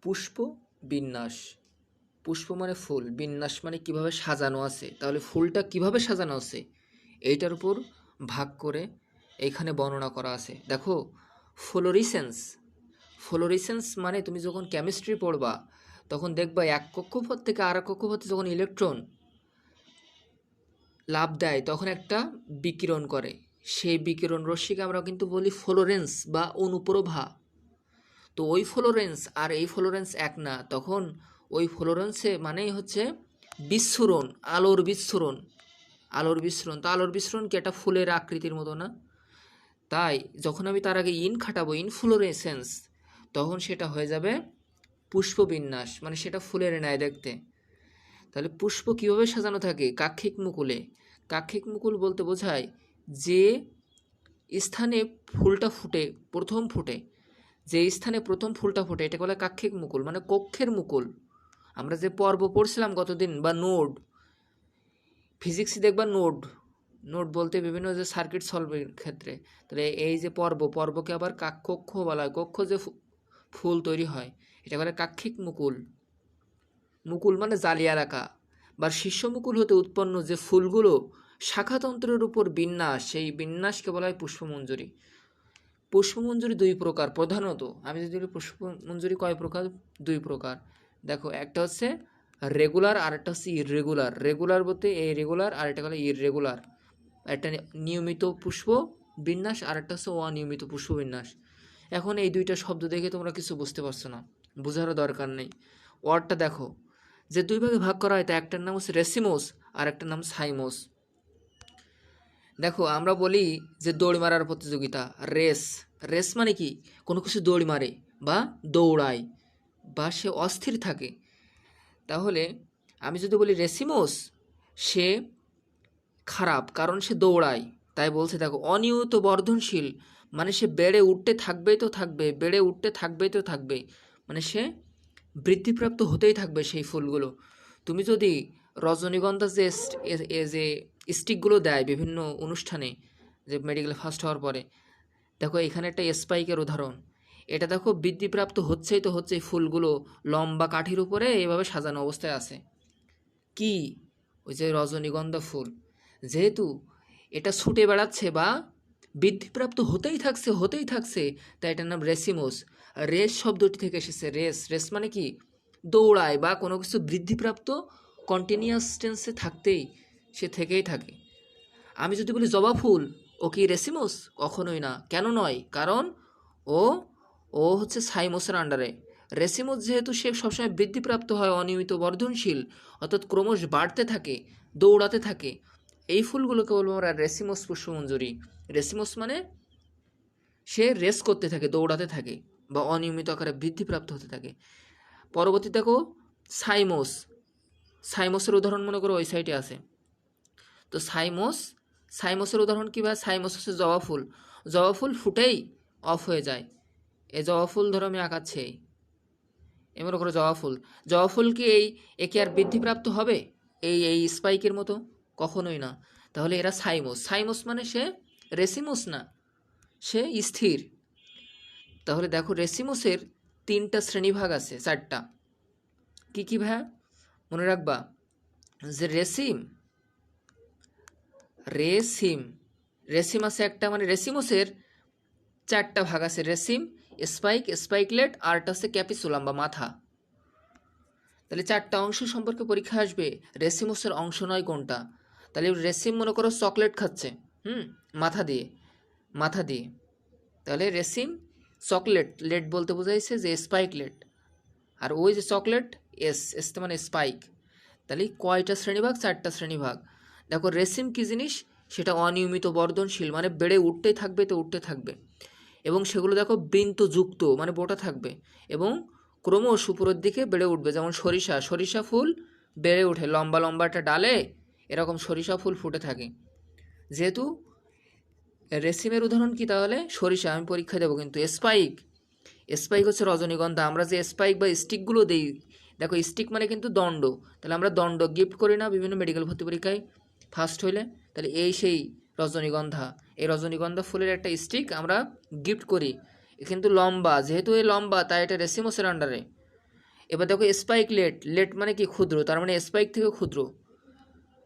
পুষ্প বিন্যাস। পুষ্প মানে ফুল, বিন্যাস মানে কিভাবে সাজানো আছে। তাহলে ফুলটা কিভাবে সাজানো আছে এইটার উপর ভাগ করে এইখানে বর্ণনা করা আছে। দেখো, ফ্লোরিসেন্স। ফ্লোরিসেন্স মানে তুমি যখন কেমিস্ট্রি পড়বা তখন দেখবা এক কক্ষপথ থেকে আর এক কক্ষপথে যখন ইলেকট্রন লাভ দেয় তখন একটা বিকিরণ করে, সেই বিকিরণ রশ্মিকে আমরা কিন্তু বলি ফ্লোরেন্স বা অনুপ্রভা। তো ওই ফ্লোরেন্স আর এই ফ্লোরেন্স এক না, তখন ওই ফ্লোরেন্সে মানেই হচ্ছে বিচ্ছুরণ, আলোর বিচ্ছুরণ। আলোর বিচ্ছুরণ তো আলোর বিচ্ছুরণ কি একটা ফুলের আকৃতির মতো না? তাই যখন আমি তার আগে ইন খাটাবো, ইনফ্লোরেসেন্স, তখন সেটা হয়ে যাবে পুষ্পবিন্যাস, মানে সেটা ফুলের ন্যায় দেখতে। তাহলে পুষ্প কীভাবে সাজানো থাকে? কাক্ষিক মুকুলে। কাক্ষিক মুকুল বলতে বোঝায় যে স্থানে ফুলটা ফুটে, প্রথম ফুটে, যে স্থানে প্রথম ফুলটা ফোটে এটা বলে কাক্ষিক মুকুল, মানে কক্ষের মুকুল। আমরা যে পর্ব পড়ছিলাম গতদিন, বা নোড, ফিজিক্সে দেখবা নোড, নোড বলতে বিভিন্ন যে সার্কিট সলভের ক্ষেত্রে। তাহলে এই যে পর্বকে আবার কক্ষ বলা হয়। কক্ষ যে ফুল তৈরি হয় এটা বলে কাক্ষিক মুকুল। মুকুল মানে জালিয়া রাখা। বা শীর্ষ মুকুল হতে উৎপন্ন যে ফুলগুলো শাখাতন্ত্রের উপর বিন্যাস, সেই বিন্যাসকে বলা হয় পুষ্পমঞ্জরি। পুষ্পমঞ্জরি দুই প্রকার প্রধানত। আমি যদি বলি পুষ্পমঞ্জরি কয় প্রকার? দুই প্রকার। দেখো, একটা হচ্ছে রেগুলার আর একটা হচ্ছে ইররেগুলার। রেগুলার বলতে এই রেগুলার, আর একটা হলো ইররেগুলার। একটা নিয়মিত পুষ্প বিন্যাস আর একটা হচ্ছে অনিয়মিত পুষ্প বিন্যাস। এখন এই দুইটা শব্দ দেখে তোমরা কিছু বুঝতে পারছো না, বোঝারও দরকার নেই। ওয়ার্ডটা দেখো, যে দুই ভাগে ভাগ করা হয় তা একটার নাম হচ্ছে রেসিমোস আর একটার নাম সাইমোস। দেখো, আমরা বলি যে দৌড় মারার প্রতিযোগিতা, রেস। রেস মানে কি? কোনো কিছু দৌড় মারে বা দৌড়ায় বা সে অস্থির থাকে। তাহলে আমি যদি বলি রেসিমোস, সে খারাপ কারণ সে দৌড়ায়। তাই বলছে দেখো, অনিয়মিত বর্ধনশীল মানে সে বেড়ে উঠতে থাকবেই তো থাকবে, বেড়ে উঠতে থাকবেই তো থাকবে, মানে সে বৃদ্ধিপ্রাপ্ত হতেই থাকবে সেই ফুলগুলো। তুমি যদি রজনীগন্ধা যে স্টিকগুলো দেয় বিভিন্ন অনুষ্ঠানে, যে মেডিকেল ফার্স্ট হওয়ার পরে, দেখো এখানে একটা স্পাইকের উদাহরণ। এটা দেখো বৃদ্ধিপ্রাপ্ত হচ্ছেই তো হচ্ছে, ফুলগুলো লম্বা কাঠির উপরে এইভাবে সাজানো অবস্থায় আছে। কি? ওই যে রজনীগন্ধা ফুল। যেহেতু এটা ছুটে বেড়াচ্ছে বা বৃদ্ধিপ্রাপ্ত হতেই থাকছে, তাই এটার নাম রেসিমোস। রেস শব্দটি থেকে এসেছে। রেস, রেস মানে কি? দৌড়ায় বা কোনো কিছু বৃদ্ধিপ্রাপ্ত কন্টিনিউয়াস টেন্সে থাকতেই, সে থেকেই থাকে। আমি যদি বলি জবা ফুল, ও কি রেসিমোস? কখনোই না। কেন নয়? কারণ ও ও হচ্ছে সাইমোসের আন্ডারে। রেসিমোস যেহেতু সে সবসময় বৃদ্ধিপ্রাপ্ত হয়, অনিয়মিত বর্ধনশীল, অর্থাৎ ক্রমশ বাড়তে থাকে, দৌড়াতে থাকে, এই ফুলগুলোকে বলবো আমরা রেসিমোস পুষ্পমঞ্জরি। রেসিমোস মানে সে রেস করতে থাকে, দৌড়াতে থাকে বা অনিয়মিত আকারে বৃদ্ধিপ্রাপ্ত হতে থাকে। পরবর্তী দেখো সাইমোস। সাইমোসের উদাহরণ মনে করো ওই সাইডে আছে। তো সাইমোসের উদাহরণ কী? বা সাইমোস হচ্ছে জবা ফুল। জবা ফুল ফুটেই অফ হয়ে যায়। এই জবা ফুল ধরো আমি আঁকাচ্ছি, এই মনে করো জবা ফুল কি একে আর বৃদ্ধিপ্রাপ্ত হবে এই স্পাইকের মতো? কখনোই না। তাহলে এরা সাইমোস মানে সে রেসিমোস না, সে স্থির। তাহলে দেখো রেসিমোসের তিনটা শ্রেণীভাগ আছে, চারটা। কি কি ভাইয়া? মনে রাখবা যে রেসিম রেসিম আছে একটা, মানে রেসিমোসের চারটা ভাগ আছে। রেসিম, স্পাইকলেট আর একটা হচ্ছে ক্যাপিসুলাম বা মাথা। তাহলে চারটা অংশ সম্পর্কে পরীক্ষা আসবে, রেসিমোসের অংশ নয় কোনটা। তাহলে রেসিম মনে করো চকলেট খাচ্ছে, মাথা দিয়ে। তাহলে রেসিম চকলেট, লেট বলতে বোঝাইছে যে স্পাইকলেট, আর ওই যে চকলেট এস মানে স্পাইক। তাহলে কয়টা শ্রেণীভাগ? চারটা শ্রেণীভাগ। দেখো রেসিম কী জিনিস? সেটা অনিয়মিত বর্ধনশীল, মানে বেড়ে উঠতেই থাকবে এবং সেগুলো দেখো বৃন্তযুক্ত, মানে বোটা থাকবে এবং ক্রমশ উপরের দিকে বেড়ে উঠবে। যেমন সরিষা ফুল বেড়ে ওঠে লম্বা লম্বা একটা ডালে, এরকম সরিষা ফুল ফুটে থাকে। যেহেতু রেসিমের উদাহরণ কি তাহলে? সরিষা। আমি পরীক্ষা দেবো কিন্তু। স্পাইক হচ্ছে রজনীগন্ধা। আমরা যে স্পাইক বা স্টিকগুলো দিই, দেখো স্টিক মানে কিন্তু দণ্ড। তাহলে আমরা দণ্ড গিফট করি না বিভিন্ন মেডিকেল ভর্তি পরীক্ষায় ফার্স্ট হইলে? তাহলে সেই রজনীগন্ধা, এই রজনীগন্ধা ফুলের একটা স্টিক আমরা গিফট করি, কিন্তু লম্বা। যেহেতু এই লম্বা তাই এটা রেসিমোসের আন্ডারে। এবার দেখো স্পাইক লেট, লেট মানে কি ক্ষুদ্র, তার মানে স্পাইক থেকে ক্ষুদ্র।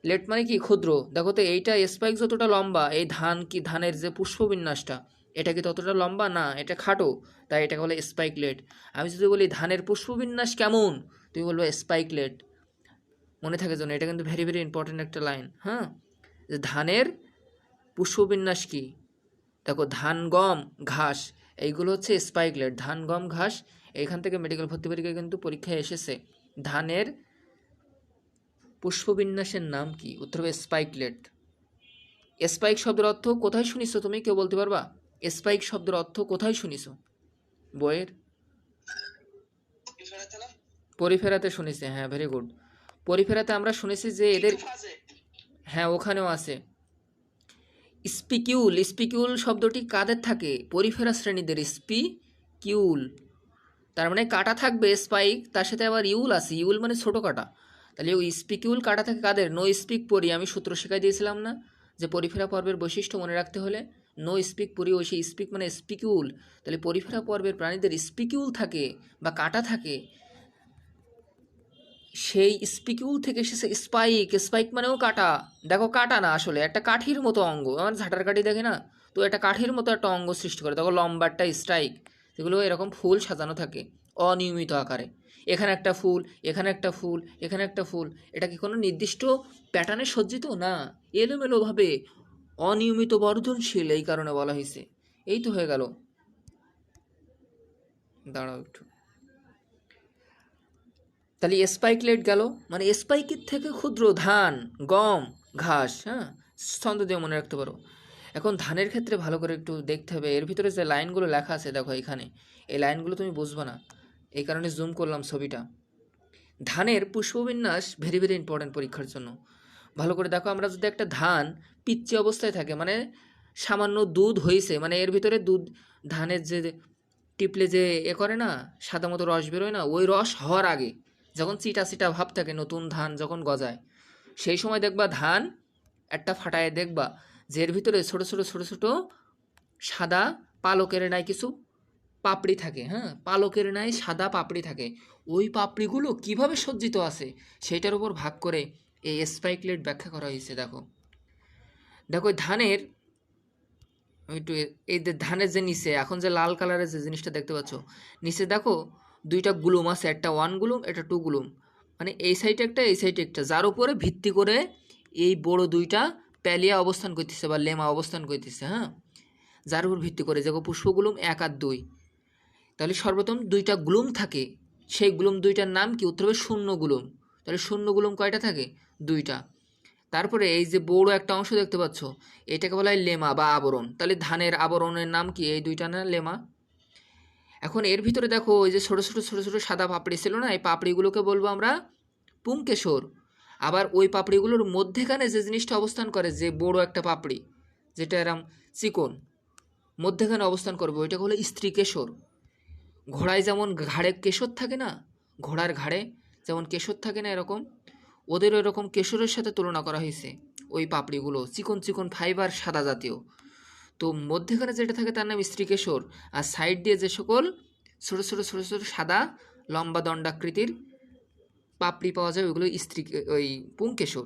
লেট মানে কি ক্ষুদ্র, দেখো তো এইটা স্পাইক যতটা লম্বা, এই ধান কি ধানের যে পুষ্পবিন্যাসটা এটা কি ততটা লম্বা না, এটা খাটো, তাই এটাকে বলে স্পাইক লেট। আমি যদি বলি ধানের পুষ্পবিন্যাস কেমন, তুমি বলবো স্পাইক লেট। মনে থাকে জন্য এটা কিন্তু ভেরি ভেরি ইম্পর্টেন্ট একটা লাইন। হ্যাঁ, যে ধানের পুষ্পবিন্যাস কি, দেখো ধান গম ঘাস এইগুলো হচ্ছে স্পাইকলেট, ধান গম ঘাস। এইখান থেকে মেডিকেল ভর্তি পরীক্ষায় কিন্তু পরীক্ষায় এসেছে ধানের পুষ্পবিন্যাসের নাম কি, উত্তর হবে স্পাইকলেট। স্পাইক শব্দের অর্থ কোথায় শুনিছো তুমি, কেউ বলতে পারবা? স্পাইক শব্দের অর্থ কোথায় শুনিছো বইয়ের? পরিফেরাতে শুনেছি, হ্যাঁ ভেরি গুড। পরিফেরাতে আমরা শুনেছি যে এদের, হ্যাঁ ওখানেও আছে। স্পিকিউল, স্পিকিউল শব্দটি কাদের থাকে, পরিফেরা শ্রেণীদের। স্পিকিউল তার মানে কাটা থাকবে, স্পাইক তার সাথে আবার ইউল আছে, ইউল মানে ছোটো কাটা। তাহলে ওই স্পিকিউল কাটা থাকে কাদের, নো স্পিক পরি। আমি সূত্র শেখাই দিয়েছিলাম না যে পরিফেরা পর্বের বৈশিষ্ট্য মনে রাখতে হলে নো স্পিক পরি, ওই সেই স্পিক মানে স্পিকিউল। তাহলে পরিফেরা পর্বের প্রাণীদের স্পিকিউল থাকে বা কাটা থাকে, সেই স্পিকিউল থেকে এসেছে স্পাইক। স্পাইক মানেও কাটা, দেখো কাটা না আসলে একটা কাঠির মতো অঙ্গ, আমার ঝাঁটার কাঠি দেখে না, তো একটা কাঠির মতো একটা অঙ্গ সৃষ্টি করে, দেখো লম্বা একটা স্ট্রাইক, যেগুলো এরকম ফুল সাজানো থাকে অনিয়মিত আকারে। এখানে একটা ফুল, এখানে একটা ফুল, এখানে একটা ফুল, এটা কি কোনো নির্দিষ্ট প্যাটার্নে সজ্জিত না, এলোমেলোভাবে অনিয়মিত বর্ধনশীল, এই কারণে বলা হয়েছে। এই তো হয়ে গেল, দাঁড়াও একটু। তাহলে স্পাইকলেট গেল, মানে স্পাইকের থেকে ক্ষুদ্র ধান গম ঘাস। হ্যাঁ, ছন্দ দিয়ে মনে রাখতে পারো। এখন ধানের ক্ষেত্রে ভালো করে একটু দেখতে হবে, এর ভিতরে যে লাইনগুলো লেখা আছে দেখো এখানে, এই লাইনগুলো তুমি বুঝবে না, এই কারণে জুম করলাম ছবিটা। ধানের পুষ্পবিন্যাস ভেরি ভেরি ইম্পর্টেন্ট পরীক্ষার জন্য। ভালো করে দেখো, আমরা যদি একটা ধান পিচ্চি অবস্থায় থাকে, মানে সামান্য দুধ হয়েছে, মানে এর ভিতরে দুধ, ধানের যে টিপলে যে এ করে না সাদা মতো রস বেরোয় না, ওই রস হওয়ার আগে যখন চিটা চিটা ভাব থাকে, নতুন ধান যখন গজায়, সেই সময় দেখবা ধান একটা ফাটায় দেখবা যে এর ভিতরে ছোট ছোট ছোট ছোট সাদা পালকের ন্যায় কিছু পাপড়ি থাকে। হ্যাঁ, পালকের ন্যায় সাদা পাপড়ি থাকে, ওই পাপড়িগুলো কিভাবে সজ্জিত আছে সেইটার উপর ভাগ করে এই স্পাইকলেট ব্যাখ্যা করা হয়েছে। দেখো দেখো ধানের একটু, এই যে ধানের যে নিচে এখন যে লাল কালারের যে জিনিসটা দেখতে পাচ্ছ, নিচে দেখো দুইটা গুলুম আছে, একটা 1 গুলুম, এটা 2 গুলুম, মানে এই সাইডে একটা এই সাইডে একটা, যার উপরে ভিত্তি করে এই বড় দুইটা প্যালিয়া অবস্থান করতেছে বা লেমা অবস্থান করতেছে। হ্যাঁ, যার উপর ভিত্তি করে দেখো পুষ্পগুলুম 1 আর 2। তাহলে সর্বপ্রথম দুইটা গুলুম থাকে, সেই গুলুম দুইটার নাম কি, উত্তর হবে শূন্য গুলুম। তাহলে শূন্য গুলুম কয়টা থাকে, 2টা। তারপরে এই যে বড় একটা অংশ দেখতে পাচ্ছ, এটাকে বলা হয় লেমা বা আবরণ। তাহলে ধানের আবরণের নাম কি, এই দুইটা না লেমা। এখন এর ভিতরে দেখো ওই যে ছোটো ছোটো ছোটো ছোটো সাদা পাপড়ি ছিল না, এই পাপড়িগুলোকে বলবো আমরা পুংকেশর। আবার ওই পাপড়িগুলোর মধ্যেখানে যে জিনিসটা অবস্থান করে, যে বড় একটা পাপড়ি যেটা এরম চিকন মধ্যেখানে অবস্থান করবে, ওইটাকে হলো স্ত্রীকেশর। ঘোড়ায় যেমন ঘাড়ে কেশর থাকে না, ঘোড়ার ঘাড়ে যেমন কেশর থাকে না এরকম, ওদের এরকম কেশরের সাথে তুলনা করা হয়েছে ওই পাপড়িগুলো, চিকন চিকন ফাইবার সাদা জাতীয়। তো মধ্যেখানে যেটা থাকে তার নাম স্ত্রীকেশর, আর সাইড দিয়ে যে সকল ছোটো ছোটো ছোটো ছোটো সাদা লম্বা দণ্ডাকৃতির পাপড়ি পাওয়া যায় ওইগুলো ওই পুংকেশর।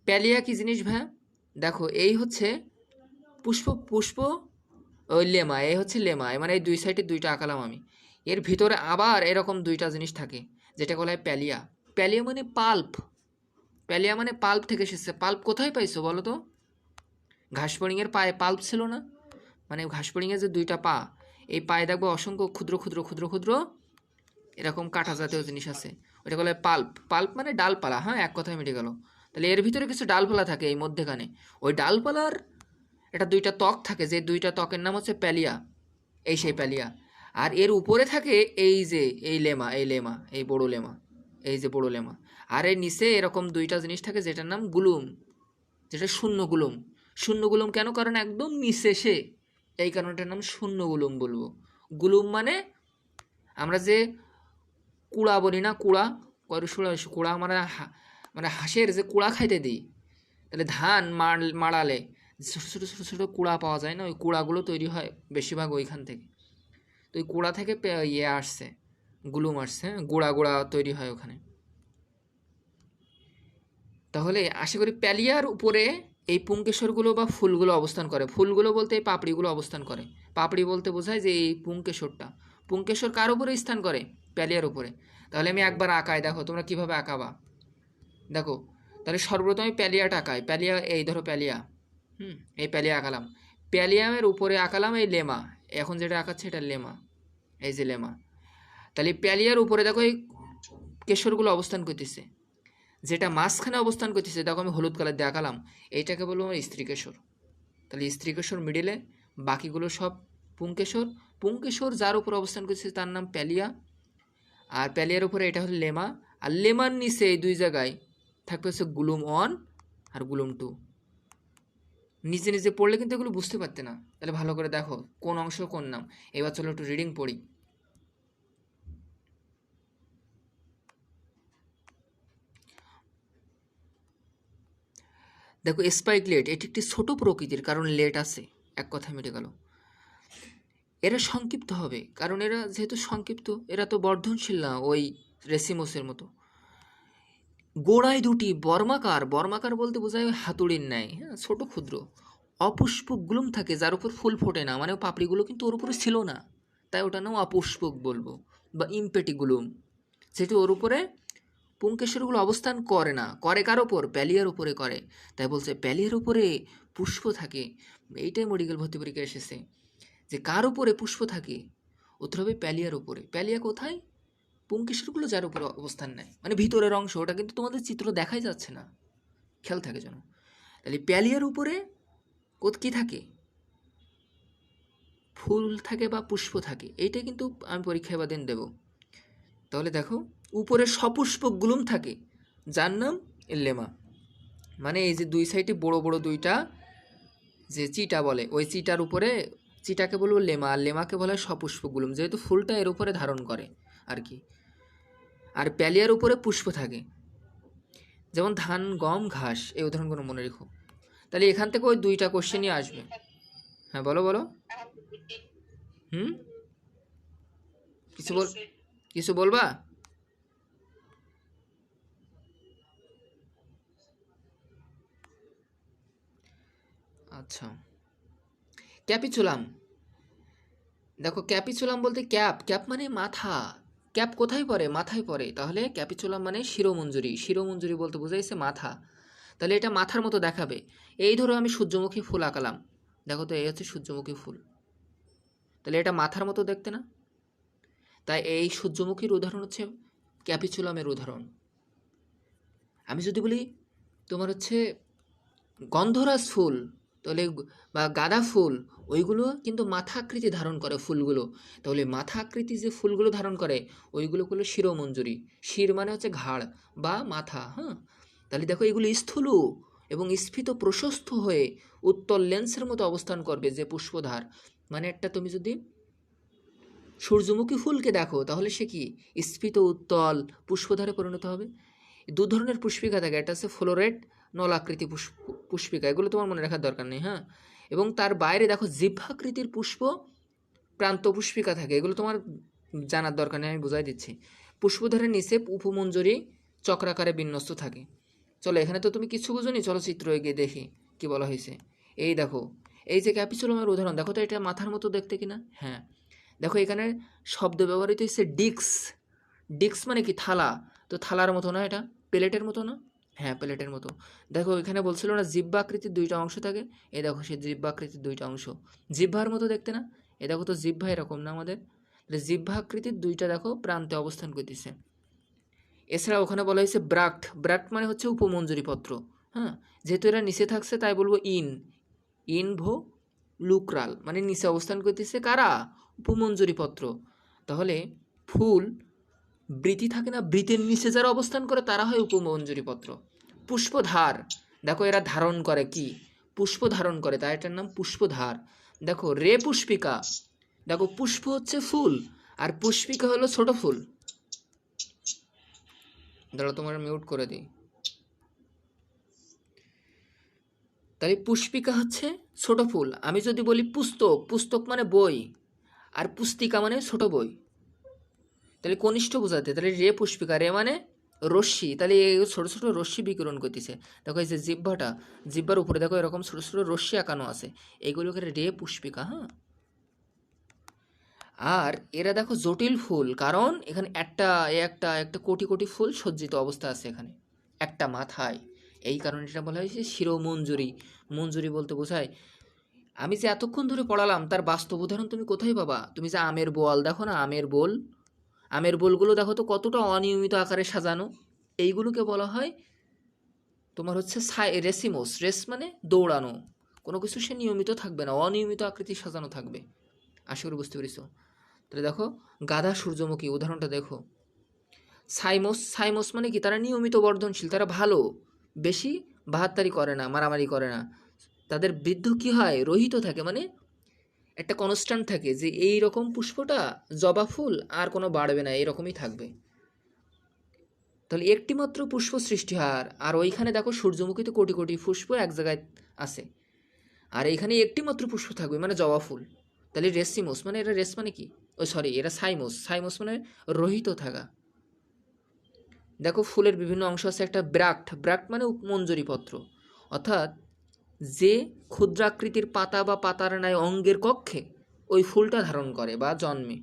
প্যালিয়া কি জিনিস ভাই, দেখো এই হচ্ছে পুষ্প পুষ্প ওই লেমা, এই হচ্ছে লেমা, মানে এই দুই সাইডে দুইটা আঁকালাম আমি, এর ভিতরে আবার এরকম দুইটা জিনিস থাকে যেটা বলা হয় প্যালিয়া। প্যালিয়া মানে পাল্প, প্যালিয়া মানে পাল্প থেকে এসেছে। পাল্প কোথায় পাইছো বলো তো, ঘাসফড়িংয়ের পায়ে পাল্প ছিল না, মানে ঘাসফড়িংয়ের যে দুইটা পা, এই পায়ে দেখবো অসংখ্য ক্ষুদ্র ক্ষুদ্র ক্ষুদ্র ক্ষুদ্র এরকম কাঁটা জাতীয় জিনিস আছে, ওটা বলে পাল্প। পাল্প মানে ডালপালা, হ্যাঁ এক কথায় মিটে গেল। তাহলে এর ভিতরে কিছু ডালপালা থাকে এই মধ্যেখানে, ওই ডালপালার এটা দুইটা ত্বক থাকে, যে দুইটা ত্বকের নাম হচ্ছে প্যালিয়া, এই সেই প্যালিয়া। আর এর উপরে থাকে এই যে এই লেমা, এই লেমা এই বড় লেমা, এই যে বড় লেমা। আর এর নিচে এরকম দুইটা জিনিস থাকে যেটার নাম গুলুম, যেটা শূন্য গুলুম। শূন্য গুলুম কেন, কারণ একদম নিচে সে, এই কারণটার নাম শূন্য গুলুম বলবো। গুলুম মানে আমরা যে কুড়া বলি না, কুড়া কুড়া মানে মানে হাঁসের যে কুড়া খাইতে দিই, তাহলে ধান মাড়ালে ছোটো ছোটো ছোটো ছোটো কুড়া পাওয়া যায় না, ওই কুড়াগুলো তৈরি হয় বেশিরভাগ ওইখান থেকে। তো ওই কুড়া থেকে ইয়ে আসছে, গুলুম আসছে, হ্যাঁ, গোড়া গোড়া তৈরি হয় ওখানে। তাহলে আশা করি প্যালিয়ার উপরে এই পুংকেশরগুলো বা ফুলগুলো অবস্থান করে। ফুলগুলো বলতে এই পাপড়িগুলো অবস্থান করে। পাপড়ি বলতে বোঝায় যে এই পুংকেশরটা। পুংকেশর কার উপরে স্থান করে? প্যালিয়ার উপরে। তাহলে আমি একবার আঁকাই, দেখো তোমরা কিভাবে আঁকাবা। দেখো, তাহলে সর্বপ্রথম আমি প্যালিয়াটা আঁকাই। প্যালিয়া, এই ধরো প্যালিয়া, এই প্যালিয়া আঁকালাম। প্যালিয়ামের উপরে আঁকালাম এই লেমা। এখন যেটা আঁকাচ্ছে এটা লেমা, এই যে লেমা। তাহলে প্যালিয়ার উপরে দেখো এই কেশরগুলো অবস্থান করতেছে। যেটা মাঝখানে অবস্থান করতেছে দেখো আমি হলুদ কালার দিয়ে আঁকালাম, এইটাকে বলবো আমার স্ত্রীকেশর। তাহলে স্ত্রীকেশর মিডিলে, বাকিগুলো সব পুংকেশর। পুংকেশর যার উপর অবস্থান করতেছে তার নাম প্যালিয়া, আর প্যালিয়ার উপরে এটা হলো লেমা। আর লেমার নিচে এই দুই জায়গায় থাকবে হচ্ছে গুলুম 1 আর গুলুম 2। নিজে নিজে পড়লে কিন্তু এগুলো বুঝতে পারতে না। তাহলে ভালো করে দেখো কোন অংশ কোন নাম। এবার চলো একটু রিডিং পড়ি। দেখো স্পাইকলেট, এটি একটি ছোট প্রকৃতির, কারণ লেট আছে, এক কথায় মিটে গেল। এরা সংক্ষিপ্ত হবে, কারণ এরা যেহেতু সংক্ষিপ্ত, এরা তো বর্ধনশীল না ওই রেসিমোসের মতো। গোড়ায় দুটি বর্মাকার, বর্মাকার বলতে বোঝায় হাতুড়ির ন্যায়, হ্যাঁ, ছোট ক্ষুদ্র অপুষ্পক গুলুম থাকে, যার উপর ফুল ফোটে না, মানে পাপড়িগুলো কিন্তু ওর উপরে ছিল না, তাই ওটা নাম অপুষ্পক বলবো, বা ইমপেটিগুলুম। যেহেতু ওর উপরে পুংকেশরগুলো অবস্থান করে না, করে কার ওপর? প্যালিয়ার উপরে করে, তাই বলছে প্যালিয়ার উপরে পুষ্প থাকে। এইটাই মেডিকেল ভর্তি পরীক্ষা এসেছে, যে কার উপরে পুষ্প থাকে? উত্তর হবে প্যালিয়ার উপরে। প্যালিয়া কোথায়? পুংকেশরগুলো যার উপরে অবস্থান নেয়, মানে ভিতরের অংশ, ওটা কিন্তু তোমাদের চিত্র দেখাই যাচ্ছে না, খেয়াল থাকে যেন। তাহলে প্যালিয়ার উপরে কী থাকে? ফুল থাকে বা পুষ্প থাকে, এইটা কিন্তু আমি পরীক্ষায় বা দিন দেবো। তাহলে দেখো উপরে সপুষ্পক গুলুম থাকে, যার নাম লেমা। মানে এই যে দুই সাইডে বড় বড় দুইটা যে চিটা বলে, ওই চিটার উপরে, চিটাকে বলবো লেমা, আর লেমাকে বলা হয় সপুষ্পক গুলুম, যেহেতু ফুলটা এর উপরে ধারণ করে আর কি। আর প্যালিয়ার উপরে পুষ্প থাকে, যেমন ধান, গম, ঘাস, এই উদাহরণগুলো মনে রেখো। তাহলে এখান থেকে ওই দুইটা কোশ্চেনই আসবে। হ্যাঁ বলো বলো। হুম, কিছু বল, কিছু বলবা? আচ্ছা, ক্যাপিচুলাম। দেখো ক্যাপিচুলাম বলতে ক্যাপ, ক্যাপ মানে মাথা। ক্যাপ কোথায় পড়ে? মাথায় পড়ে। তাহলে ক্যাপিচুলাম মানে শিরোমঞ্জুরি, শিরোমঞ্জুরি বলতে বোঝাইছে মাথা। তাহলে এটা মাথার মতো দেখাবে। এই ধরো আমি সূর্যমুখী ফুল আঁকালাম, দেখো তো এই হচ্ছে সূর্যমুখী ফুল, তাহলে এটা মাথার মতো দেখতে না? তাই এই সূর্যমুখীর উদাহরণ হচ্ছে ক্যাপিচুলামের উদাহরণ। আমি যদি বলি তোমার হচ্ছে গন্ধরাজ ফুল, তাহলে বা গাঁদা ফুল, ওইগুলো কিন্তু মাথা আকৃতি ধারণ করে ফুলগুলো। তাহলে মাথা আকৃতি যে ফুলগুলো ধারণ করে ওইগুলো হলো শিরোমঞ্জুরি। শির মানে হচ্ছে ঘাড় বা মাথা, হ্যাঁ। তাহলে দেখো এগুলো স্থূল এবং স্ফীত প্রশস্ত হয়ে উত্তল লেন্সের মতো অবস্থান করবে, যে পুষ্পধার। মানে একটা তুমি যদি সূর্যমুখী ফুলকে দেখো তাহলে সে কি স্ফীত উত্তল পুষ্পধারে পরিণত হবে। দু ধরনের পুষ্পিকা থাকে, একটা হচ্ছে ফ্লোরেট নলাকৃতি পুষ্পিকা, এগুলো তোমার মনে রাখার দরকার নেই, হ্যাঁ। এবং তার বাইরে দেখো জিহ্বাকৃতির পুষ্প প্রান্ত পুষ্পিকা থাকে, এগুলো তোমার জানার দরকার নেই, আমি বুঝাই দিচ্ছি। পুষ্পধারের নিচে উপমঞ্জরি চক্রাকারে বিন্যস্ত থাকে। চলো এখানে তো তুমি কিছু বুঝোনি, চলো চিত্র এগিয়ে দেখি কি বলা হয়েছে। এই দেখো, এই যে ক্যাপিচুলামের উদাহরণ, দেখো তো এটা মাথার মতো দেখতে কিনা? হ্যাঁ। দেখো এখানে শব্দ ব্যবহৃত হচ্ছে ডিক্স। ডিক্স মানে কি? থালা। তো থালার মতো না, এটা প্লেটের মতো না? হ্যাঁ প্লেটের মতো। দেখো এখানে বলছিল না জিহ্বাকৃতির দুইটা অংশ থাকে, এই দেখো সেই জিহ্বাকৃতির দুইটা অংশ, জিহ্বার মতো দেখতে না? এ দেখো তো জিহ্বা এরকম না আমাদের, জিহ্বাকৃতির দুইটা দেখো প্রান্তে অবস্থান করতেছে। এছাড়া ওখানে বলা হয়েছে ব্রাক্ট, ব্রাক্ট মানে হচ্ছে উপমঞ্জুরি পত্র, হ্যাঁ। যেহেতু এরা নিচে থাকছে তাই বলবো ইনভো লুক্রাল, মানে নিচে অবস্থান করতেছে কারা? উপমঞ্জুরি পত্র। তাহলে ফুল বৃতি থাকে না, বৃতির নিচে যারা অবস্থান করে তারা হয় উপমঞ্জুরি পত্র। পুষ্পধার, দেখো এরা ধারণ করে কি? পুষ্প ধারণ করে, তাই এটার নাম পুষ্পধার। দেখো রে পুষ্পিকা, দেখো পুষ্প হচ্ছে ফুল আর পুষ্পিকা হলো ছোট ফুল। দাঁড়াও তোমার মিউট করে দিই। তাই পুষ্পিকা হচ্ছে ছোট ফুল। আমি যদি বলি পুস্তক, পুস্তক মানে বই, আর পুস্তিকা মানে ছোট বই। তাহলে কনিষ্ঠ বোঝাতে, তাহলে রে পুষ্পিকা, রে মানে রশ্মি, তাহলে এই ছোটো ছোটো রশ্মি বিকিরণ করতেছে। দেখো এই যে জিহ্বার উপরে দেখো এরকম ছোটো ছোটো রশ্মি আঁকানো আছে, এইগুলোকে রে পুষ্পিকা। হ্যাঁ, আর এরা দেখো জটিল ফুল, কারণ এখানে একটা একটা একটা কোটি কোটি ফুল সজ্জিত অবস্থা আছে এখানে একটা মাথায়, এই কারণে এটা বলা হয়েছে শিরোমঞ্জুরি। মঞ্জুরি বলতে বোঝায়, আমি যে এতক্ষণ ধরে পড়ালাম তার বাস্তব উদাহরণ তুমি কোথায় পাবা? তুমি যে আমের বোয়াল দেখো না, আমের বোলগুলো দেখো তো কতটা অনিয়মিত আকারে সাজানো, এইগুলোকে বলা হয় তোমার হচ্ছে রেসিমোস। রেস মানে দৌড়ানো, কোনো কিছু সে নিয়মিত থাকবে না, অনিয়মিত আকৃতি সাজানো থাকবে। আশা করি বুঝতে পেরেছ। তাহলে দেখো গাধা সূর্যমুখী উদাহরণটা দেখো। সাইমোস মানে কি? তারা নিয়মিত বর্ধনশীল, তারা ভালো, বেশি বাহাত্তারি করে না, মারামারি করে না। তাদের বৃদ্ধ কি হয়? রহিত থাকে, মানে একটা কনস্ট্যান্ট থাকে যে এই রকম পুষ্পটা জবা ফুল আর কোনো বাড়বে না, এরকমই থাকবে। তাহলে একটি মাত্র পুষ্প সৃষ্টি হয়, আর ওইখানে দেখো সূর্যমুখীতে কোটি কোটি পুষ্প এক জায়গায় আছে, আর এইখানে একটি মাত্র পুষ্প থাকবে মানে জবা ফুল। তাহলে রেসিমোস মানে এরা রেস মানে কি? এরা সাইমোস মানে রহিত থাকা। দেখো ফুলের বিভিন্ন অংশ আছে, একটা ব্রাক্ট মানে মঞ্জরি পত্র, অর্থাৎ যে ক্ষুদ্রাকৃতির পাতা বা পাতার ন্যায় অঙ্গের কক্ষে ওই ফুলটা ধারণ করে বা জন্মে,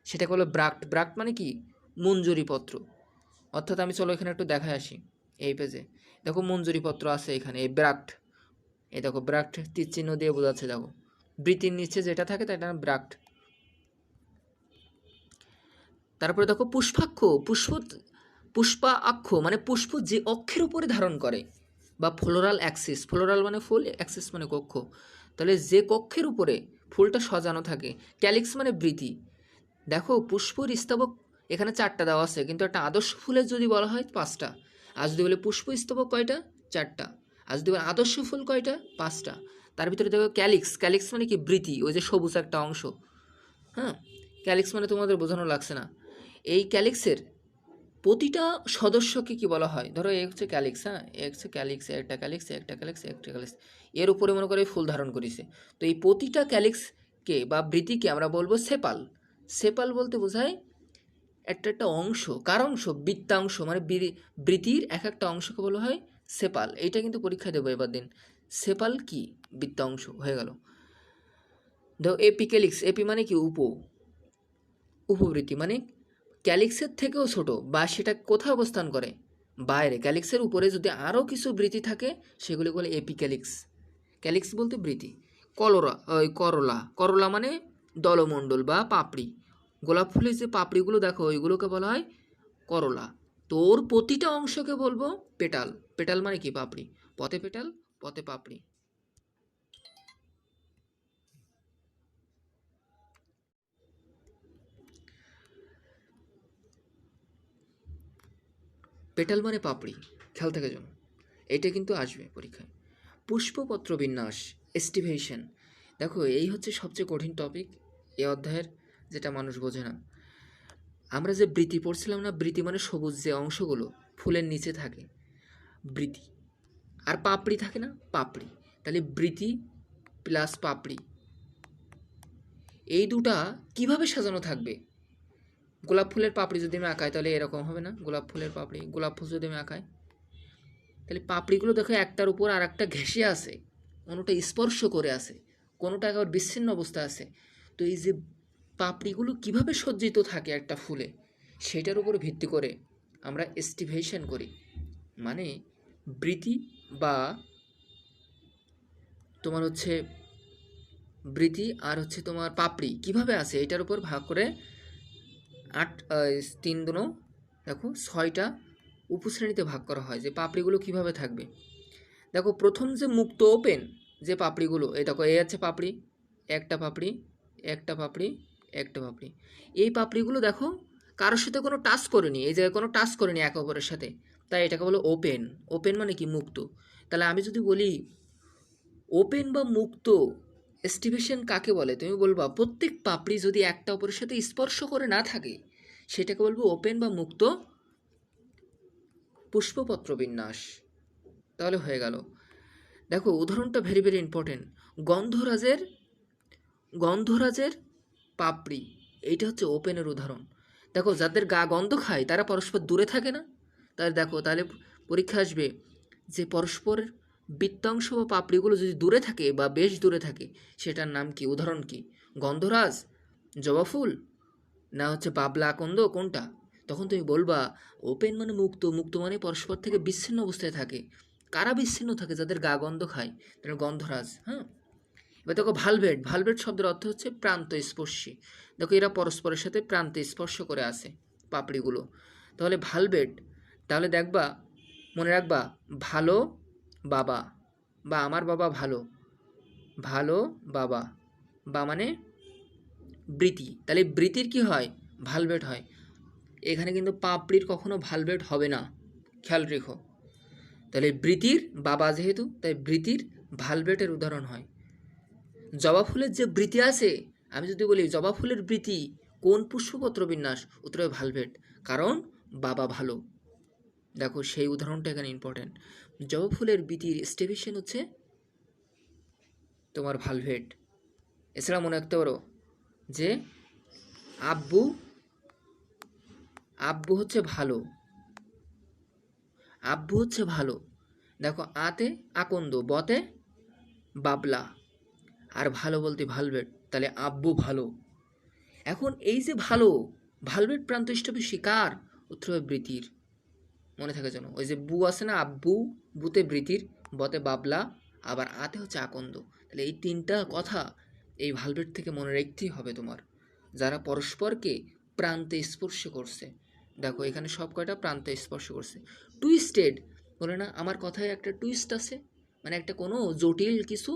সেটাকে বলে ব্রাক্ট মানে কি? মঞ্জরি পত্র। অর্থাৎ আমি চলো এখানে একটু দেখায় আসি। এই পেজে দেখো মঞ্জরি পত্র আছে এখানে, এই দেখো ব্রাক্ট তীর চিহ্ন দিয়ে বোঝাচ্ছে। দেখো বৃতির নিচে যেটা থাকে তার নাম ব্রাক্ট। তারপরে দেখো পুষ্পাক্ষ মানে পুষ্প যে অক্ষের উপরে ধারণ করে, বা ফ্লোরাল অ্যাক্সিস, ফ্লোরাল মানে ফুল, অ্যাক্সিস মানে কক্ষ, তাহলে যে কক্ষের উপরে ফুলটা সাজানো থাকে। ক্যালিক্স মানে বৃতি। দেখো পুষ্পর স্তবক এখানে 4টা দেওয়া আছে, কিন্তু একটা আদর্শ ফুলের যদি বলা হয় 5টা, আর যদি বলে পুষ্প স্তবক কয়টা? 4টা, আর যদি বলে আদর্শ ফুল কয়টা? 5টা। তার ভিতরে দেখো ক্যালিক্স মানে কি? বৃতি, ওই যে সবুজ একটা অংশ। হ্যাঁ, ক্যালিক্স মানে তোমাদের বোঝানো লাগছে না। এই ক্যালিক্সের প্রতিটা সদস্যকে কি বলা হয়? ধরো এ হচ্ছে ক্যালিক্স, হ্যাঁ, এ হচ্ছে ক্যালিক্স, একটা ক্যালিক্স, একটা ক্যালিক্স, একটা ক্যালিক্স, এর উপরে মনে করে ফুল ধারণ করেছে। তো এই প্রতিটা ক্যালিক্সকে বা বৃতিকে আমরা বলবো সেপাল বলতে বোঝায় একটা অংশ। কার অংশ? বৃত্তাংশ, মানে বৃতির এক একটা অংশকে বলা হয় সেপাল। এইটা কিন্তু পরীক্ষা দেবো এবার দিন। সেপাল কি? বৃত্তাংশ হয়ে গেল। দেখো এপিক্যালিক্স, এপি মানে কি? উপবৃত্তি, মানে ক্যালিক্সের থেকেও ছোট, বা সেটা কোথায় অবস্থান করে? বাইরে। ক্যালিক্সের উপরে যদি আরও কিছু বৃতি থাকে সেগুলি বলে এপিক্যালিক্স। ক্যালিক্স বলতে বৃতি। করলা মানে দলমণ্ডল বা পাপড়ি। গোলাপ ফুলের যে পাপড়িগুলো দেখো ওইগুলোকে বলা হয় করলা। তোর প্রতিটা অংশকে বলবো পেটাল মানে কি? পাপড়ি। পথে পেটাল, পথে পাপড়ি। পেটাল মানে পাপড়ি, খেয়াল থাকে যেন, এটা কিন্তু আসবে পরীক্ষায়। পুষ্পপত্র বিন্যাস, এস্টিভেশন। দেখো এই হচ্ছে সবচেয়ে কঠিন টপিক এই অধ্যায়ের, যেটা মানুষ বোঝে না। আমরা যে বৃতি পড়ছিলাম না, বৃতি মানে সবুজ যে অংশগুলো ফুলের নিচে থাকে, বৃতি। আর পাপড়ি থাকে না, পাপড়ি। তাহলে বৃতি প্লাস পাপড়ি, এই দুটা কিভাবে সাজানো থাকবে? গোলাপ ফুলের পাপড়ি যদি আমি আঁকাই তাহলে এরকম হবে না? গোলাপ ফুলের পাপড়ি, গোলাপ ফুল যদি আমি আঁকাই, তাহলে পাপড়িগুলো দেখো একটার উপর আর একটা ঘেঁষে আছে, কোনোটা স্পর্শ করে আছে, কোনোটা একেবারে বিচ্ছিন্ন অবস্থা আছে। তো এই যে পাপড়িগুলো কিভাবে সজ্জিত থাকে একটা ফুলে, সেটার উপর ভিত্তি করে আমরা এস্টিভেশন করি। মানে বৃতি বা তোমার হচ্ছে বৃতি আর হচ্ছে তোমার পাপড়ি কিভাবে আছে এটার উপর ভাগ করে 3 দেখো 6টা উপশ্রেণীতে ভাগ করা হয় যে পাপড়িগুলো কিভাবে থাকবে। দেখো প্রথম যে মুক্ত ওপেন যে পাপড়িগুলো, এই দেখো এই আছে পাপড়ি, একটা পাপড়ি, একটা পাপড়ি, একটা পাপড়ি। এই পাপড়িগুলো দেখো কারোর সাথে কোনো টাচ করেনি, এই জায়গায় কোনো টাচ করেনি একে অপরের সাথে, তাই এটাকে বলো ওপেন মানে কি? মুক্ত। তাহলে আমি যদি বলি ওপেন বা মুক্ত এস্টিভেশন কাকে বলে, তুমি বলবা প্রত্যেক পাপড়ি যদি একটা অপরের সাথে স্পর্শ করে না থাকে সেটাকে বলবো ওপেন বা মুক্ত পুষ্পপত্র বিন্যাস। তাহলে হয়ে গেল। দেখো উদাহরণটা ভেরি ভেরি ইম্পর্টেন্ট। গন্ধরাজের পাপড়ি, এইটা হচ্ছে ওপেনের উদাহরণ। দেখো যাদের গা গন্ধ খায় তারা পরস্পর দূরে থাকে না। তাহলে দেখো, তাহলে পরীক্ষা আসবে যে পরস্পর বৃত্তাংশ বা পাপড়িগুলো যদি দূরে থাকে বা বেশ দূরে থাকে, সেটার নাম কি? উদাহরণ কি? গন্ধরাজ, জবা ফুল, না হচ্ছে বাবলা আকন্দ, কোনটা? তখন তুমি বলবা ওপেন মানে মুক্ত, মুক্ত মানে পরস্পর থেকে বিচ্ছিন্ন অবস্থায় থাকে। কারা বিচ্ছিন্ন থাকে? যাদের গা গন্ধ খায়, তাহলে গন্ধরাজ। হ্যাঁ, এবার দেখো ভালভেট, ভালভেট শব্দের অর্থ হচ্ছে প্রান্ত স্পর্শী। দেখো এরা পরস্পরের সাথে প্রান্তে স্পর্শ করে আছে পাপড়িগুলো। তাহলে ভালভেট, তাহলে দেখবা, মনে রাখবা, ভালো বাবা বা আমার বাবা ভালো, ভালো বাবা, বা মানে বৃতি, তাহলে বৃতির কি হয়? ভালভেট হয়। এখানে কিন্তু পাপড়ির কখনো ভালভেট হবে না, খেয়াল রেখো। তাহলে বৃতির বাবা যেহেতু, তাই বৃতির ভালভেটের উদাহরণ হয়। জবা ফুলের যে বৃতি আছে, আমি যদি বলি জবা ফুলের বৃতি কোন পুষ্পপত্র বিন্যাস, উত্তর হবে ভালভেট, কারণ বাবা ভালো। দেখো সেই উদাহরণটা এখানে ইম্পর্টেন্ট। জবা ফুলের বৃতির স্টেভিশন হচ্ছে তোমার ভালভেট। এছাড়া মনে রাখতে পারো যে আব্বু, আব্বু হচ্ছে ভালো, আব্বু হচ্ছে ভালো। দেখো আতে আকন্দ, বতে বাবলা, আর ভালো বলতে ভালভেট, তাহলে আব্বু ভালো। এখন এই যে ভালো, ভালভেট প্রান্ত স্টপেশী কার? উত্তর হবে বৃতির। মনে থাকে যেন, ওই যে বু আছে না, আব্বু, বুতে বৃতির, বতে বাবলা, আবার আতে হচ্ছে আকন্দ। তাহলে এই তিনটা কথা এই ভালভেট থেকে মনে রাখতেই হবে তোমার, যারা পরস্পরকে প্রান্তে স্পর্শ করছে। দেখো এখানে সব কয়টা প্রান্তে স্পর্শ করছে। টুইস্টেড বলে না, আমার কথায় একটা টুইস্ট আছে, মানে একটা কোনো জটিল কিছু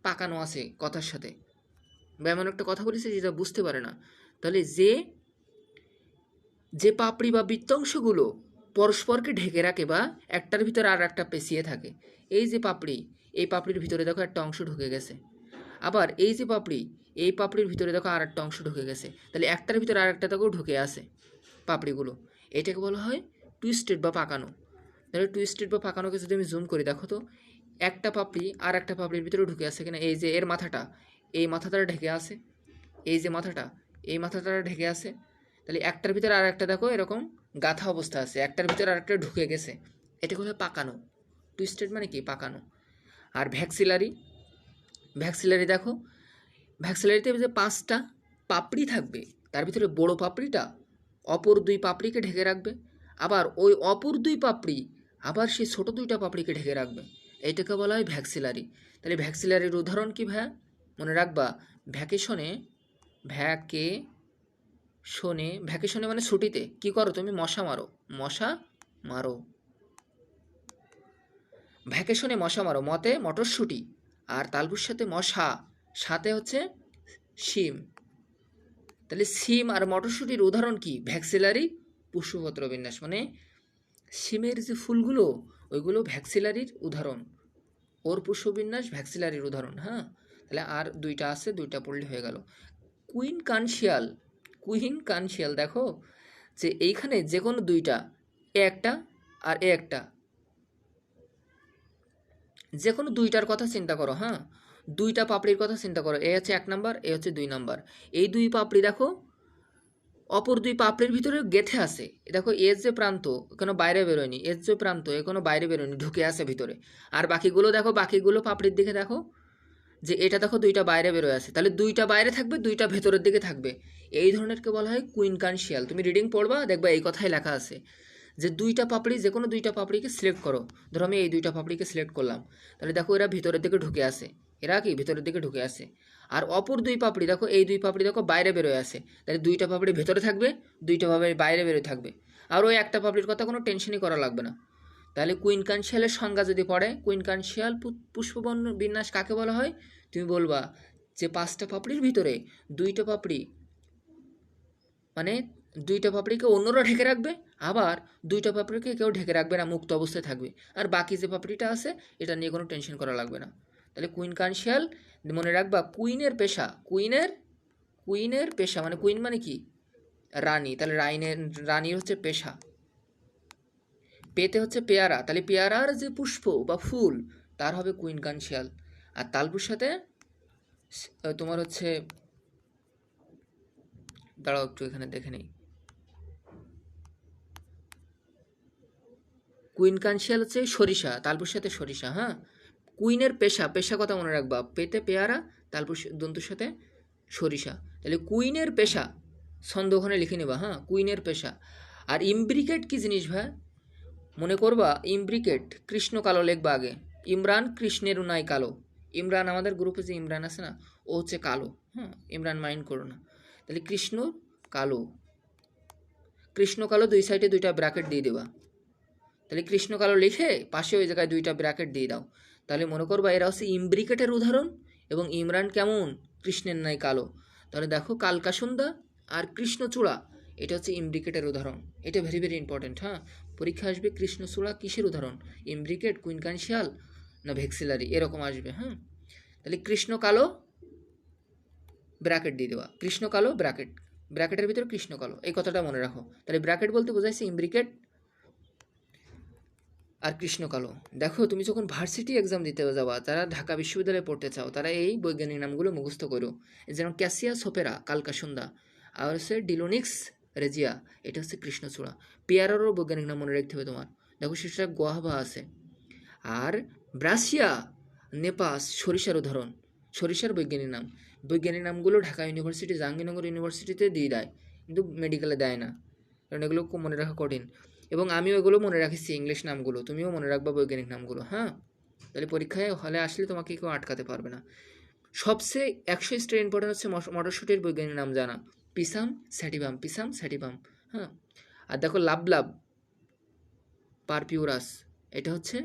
পাকানো আছে কথার সাথে, বা এমন একটা কথা বলেছে যেটা বুঝতে পারে না। তাহলে যে যে পাপড়ি বা বৃত্তাংশগুলো পরস্পরকে ঢেকে রাখে বা একটার ভিতরে আর একটা পেঁচিয়ে থাকে, এই যে পাপড়ি, এই পাপড়ির ভিতরে দেখো একটা অংশ ঢুকে গেছে, আবার এই যে পাপড়ি, এই পাপড়ির ভিতরে দেখো আর একটা অংশ ঢুকে গেছে, তাহলে একটার ভিতরে আর একটা দেখো ঢুকে আছে পাপড়িগুলো, এটাকে বলা হয় টুইস্টেড বা পাকানো। তাহলে টুইস্টেড বা পাকানোকে যদি আমি জুম করি, দেখো তো একটা পাপড়ি আর একটা পাপড়ির ভিতরে ঢুকে আছে কিনা। এই যে এর মাথাটা, এই মাথাটা ঢেকে আছে, এই যে মাথাটা, এই মাথাটা ঢেকে আছে, তাহলে একটার ভিতরে আর একটা দেখো এরকম গাঁথা অবস্থা আছে, একটার ভিতরে আর একটা ঢুকে গেছে, এটাকে হলো পাকানো। টুইস্টেড মানে কি? পাকানো। আর ভ্যাক্সিলারি, ভ্যাক্সিলারি দেখো, ভ্যাক্সিলারিতে যে পাঁচটা পাপড়ি থাকবে, তার ভিতরে বড় পাপড়িটা অপর দুই পাপড়িকে ঢেকে রাখবে, আবার ওই অপর দুই পাপড়ি আবার সেই ছোট দুইটা পাপড়িকে ঢেকে রাখবে, এইটাকে বলা হয় ভ্যাক্সিলারি। তাহলে ভ্যাক্সিলারির উদাহরণ কি ভাইয়া? মনে রাখবা, ভ্যাকেশনে, ভ্যাকেশনে মানে ছুটিতে কি করো তুমি? মশা মারো, মশা মারো। ভ্যাকেশনে মশা মারো, মতে মটরশুঁটি, আর তালবুর সাথে মশা, সাথে হচ্ছে শিম। তাহলে সিম আর মটরশুঁটির উদাহরণ কি? ভ্যাক্সিলারি পুষ্পপত্র বিন্যাস, মানে সিমের যে ফুলগুলো ওইগুলো ভ্যাক্সিলারির উদাহরণ, ওর পুষ্পবিন্যাস ভ্যাক্সিলারির উদাহরণ। হ্যাঁ, তাহলে আর দুইটা আছে, দুইটা পড়লে হয়ে গেল। কুইন কানশিয়াল, কুইন কানশিয়াল দেখো যে এইখানে যে কোনো দুইটা, এ একটা আর এ একটা, যে কোনো দুইটার কথা চিন্তা করো। হ্যাঁ, দুইটা পাপড়ির কথা চিন্তা করো, এ হচ্ছে 1 নাম্বার, এ হচ্ছে 2 নাম্বার। এই দুই পাপড়ি দেখো অপর দুই পাপড়ির ভিতরে গেথে আছে, দেখো এর যে প্রান্ত এখনো বাইরে বেরোয়নি, এর যে প্রান্ত এখনো বাইরে বেরোয়নি, ঢুকে আছে ভিতরে। আর বাকিগুলো দেখো, বাকিগুলো পাপড়ির দিকে দেখো যে এটা দেখো দুইটা বাইরে বেরোয় আছে, তাহলে দুইটা বাইরে থাকবে, দুইটা ভেতরের দিকে থাকবে। এই ধরনেরকে বলা হয় কুইন কানশিয়াল। তুমি রিডিং পড়বা, দেখবা এই কথাই লেখা আছে যে দুইটা পাপড়ি, যে কোনো দুইটা পাপড়িকে সিলেক্ট করো। ধরো আমি এই দুইটা পাপড়িকে সিলেক্ট করলাম, তাহলে দেখো এরা ভিতরের দিকে ঢুকে আছে, এরা কি ভিতরের দিকে ঢুকে আছে। আর অপর দুই পাপড়ি দেখো, এই দুই পাপড়ি দেখো বাইরে বেরোয় আছে, তাহলে দুইটা পাপড়ি ভেতরে থাকবে, দুইটা পাপড়ি বাইরে বেরোয় থাকবে। আর ওই একটা পাপড়ির কথা কোনো টেনশনই করা লাগবে না। তাহলে কুইন কানশিয়ালের সংজ্ঞা যদি পড়ে, কুইন কানশিয়াল পুষ্পবর্ণ বিন্যাস কাকে বলা হয়? তুমি বলবা যে 5টা পাপড়ির ভিতরে দুইটা পাপড়ি, মানে দুইটা পাপড়িকে অন্যরা ঢেকে রাখবে, আবার দুইটা পাপড়িকে কেউ ঢেকে রাখবে না, মুক্ত অবস্থায় থাকবে। আর বাকি যে পাপড়িটা আছে এটা নিয়ে কোনো টেনশন করা লাগবে না। তাহলে কুইন কানশিয়াল মনে রাখবা, কুইনের পেশা, কুইনের পেশা মানে কুইন মানে কি? রানী, তাহলে রানীর হচ্ছে পেশা। পেতে হচ্ছে পেয়ারা, তাহলে পেয়ারার যে পুষ্প বা ফুল তার হবে কুইন কানশিয়াল। আর তালপুর সাথে তোমার হচ্ছে, দাঁড়াও একটু এখানে দেখে নেই, কুইন কানশিয়াল হচ্ছে সরিষা, তালপুর সাথে সরিষা, হ্যাঁ। কুইনের পেশা, পেশা কথা মনে রাখবা, পেতে পেয়ারা, তালপুর দন্তুর সাথে সরিষা। তাহলে কুইনের পেশা ছন্দ ওখানে লিখে নেবা, হ্যাঁ, কুইনের পেশা। আর ইমব্রিকেট কি জিনিস ভাই? মনে করবা ইমব্রিকেট, কৃষ্ণ কালো লিখবা আগে। ইমরান কৃষ্ণের উনাই কালো। ইমরান, আমাদের গ্রুপে যে ইমরান আছে না, ও হচ্ছে কালো, হ্যাঁ, ইমরান মাইন্ড করো না। তাহলে কৃষ্ণ কালো, কৃষ্ণ কালো দুই সাইডে দুইটা ব্র্যাকেট দিয়ে দেবা। তাহলে কৃষ্ণ কালো লিখে পাশে ওই জায়গায় দুইটা ব্র্যাকেট দিয়ে দাও। তাহলে মনে করবা এরা হচ্ছে ইমব্রিকেটের উদাহরণ, এবং ইমরান কেমন? কৃষ্ণের নাই কালো। তাহলে দেখো কালকাসুন্দা আর কৃষ্ণচূড়া, এটা হচ্ছে ইমব্রিকেটের উদাহরণ। এটা ভেরি ভেরি ইম্পর্টেন্ট, হ্যাঁ। পরীক্ষা আসবে কৃষ্ণচূড়া কিসের উদাহরণ? ইমব্রিকেট, কুইনকানশিয়াল না ভেক্সিলারি, এরকম আসবে, হ্যাঁ। তাহলে কৃষ্ণ কালো ব্র্যাকেট দিয়ে দেওয়া, কৃষ্ণ কালো ব্র্যাকেট, ব্র্যাকেটের ভিতরে কৃষ্ণ কালো, এই কথাটা মনে রাখো। তাহলে ব্র্যাকেট বলতে বোঝাইছে ইমব্রিকেট আর কৃষ্ণ কালো। দেখো তুমি যখন ভার্সিটি এক্সাম দিতে যাবা, যারা ঢাকা বিশ্ববিদ্যালয়ে পড়তে চাও, তারা এই বৈজ্ঞানিক নামগুলো মুখস্থ করো। যেমন ক্যাসিয়া সোপেরা কালকাসুন্দা, আর হচ্ছে ডিলোনিক্স রেজিয়া, এটা হচ্ছে কৃষ্ণচূড়া। পেয়ারারও বৈজ্ঞানিক নাম মনে রাখতে হবে তোমার। দেখো সেটা গোয়াভা আছে। আর ব্রাসিয়া নেপাস সরিষার উদাহরণ, সরিষার বৈজ্ঞানিক নাম। বৈজ্ঞানিক নামগুলো ঢাকা ইউনিভার্সিটি, জাহাঙ্গীরনগর ইউনিভার্সিটিতে দিয়ে দেয়, কিন্তু মেডিকেলে দেয় না, কারণ এগুলো মনে রাখা কঠিন। এবং আমিও এগুলো মনে রাখেছি, ইংলিশ নামগুলো, তুমিও মনে রাখবা বৈজ্ঞানিক নামগুলো, হ্যাঁ। তাহলে পরীক্ষায় হলে আসলে তোমাকে কেউ আটকাতে পারবে না। সবচেয়ে 100 স্টার ইম্পর্টেন্ট হচ্ছে মটরশুটির বৈজ্ঞানিক নাম জানা। পিসাম স্যাটিভাম, পিসাম স্যাটিভাম, হ্যাঁ। আর দেখো লাবলাব পারপিউরাস, এটা হচ্ছে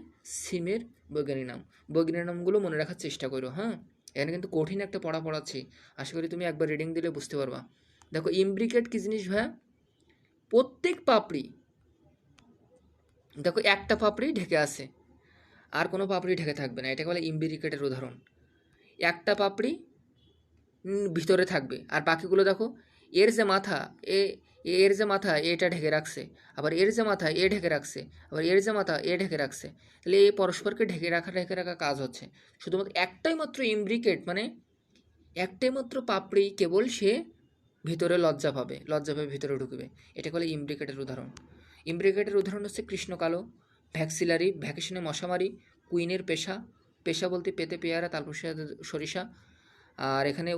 সিমের বৈজ্ঞানিক নাম। বৈজ্ঞানিক নামগুলো মনে রাখার চেষ্টা করো, হ্যাঁ। এখানে কিন্তু কঠিন একটা পড়াচ্ছি, আশা করি তুমি একবার রিডিং দিলে বুঝতে পারবা। দেখো ইমব্রিকেট কি জিনিস ভাইয়া? প্রত্যেক পাপড়ি, দেখো একটা পাপড়ি ঢেকে আছে, আর কোনো পাপড়ি ঢেকে থাকবে না, এটাকে বলে ইমব্রিকেটের উদাহরণ। একটা পাপড়ি ভিতরে থাকবে, আর বাকিগুলো দেখো, এর যে মাথা এর যে মাথা এটা ঢেকে রাখছে, আবার এর যে মাথা এ ঢেকে রাখছে, আবার এর যে মাথা এ ঢেকে রাখছে। তাহলে এই পরস্পরকে ঢেকে রাখা কাজ হচ্ছে। শুধুমাত্র একটাই মাত্র ইমব্রিকেট, মানে একটাই মাত্র পাপড়ি, কেবল সে ভিতরে লজ্জা পাবে ভিতরে ঢুকবে, এটা বলে ইমব্রিকেটের উদাহরণ। ইমব্রিকেটের উদাহরণ হচ্ছে কৃষ্ণ কালো, ভ্যাক্সিলারি ভ্যাকেশনে মশামারি, কুইনের পেশা, পেশা বলতে পেতে পেয়ারা, তারপর সরিষা। আর এখানে